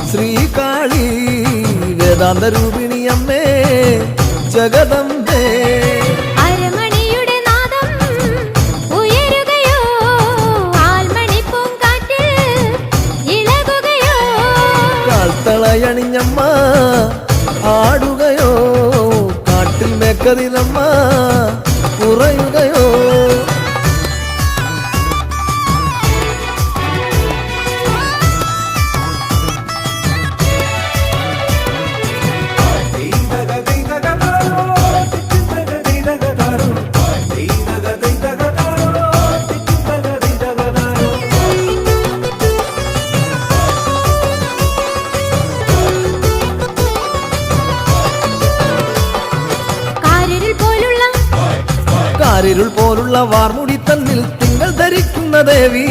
ശ്രീകാളി വേദാന്ത രൂപിണി അമ്മേ ജഗദംബേ അരമണിയുടെ നാദം ഉയരുകയോ ആൽമണി പൂങ്കാറ്റിൽ ഇളകുകയോ കാൽത്തളയണിഞ്ഞമ്മ ആടുകയോ കാട്ടിൽ മേക്കതിലമ്മ ഉറയുകയോ കാരിരുൾ പോലുള്ള വാർമുടി തന്നിൽ തിങ്കൾ ധരിക്കുന്ന ദേവി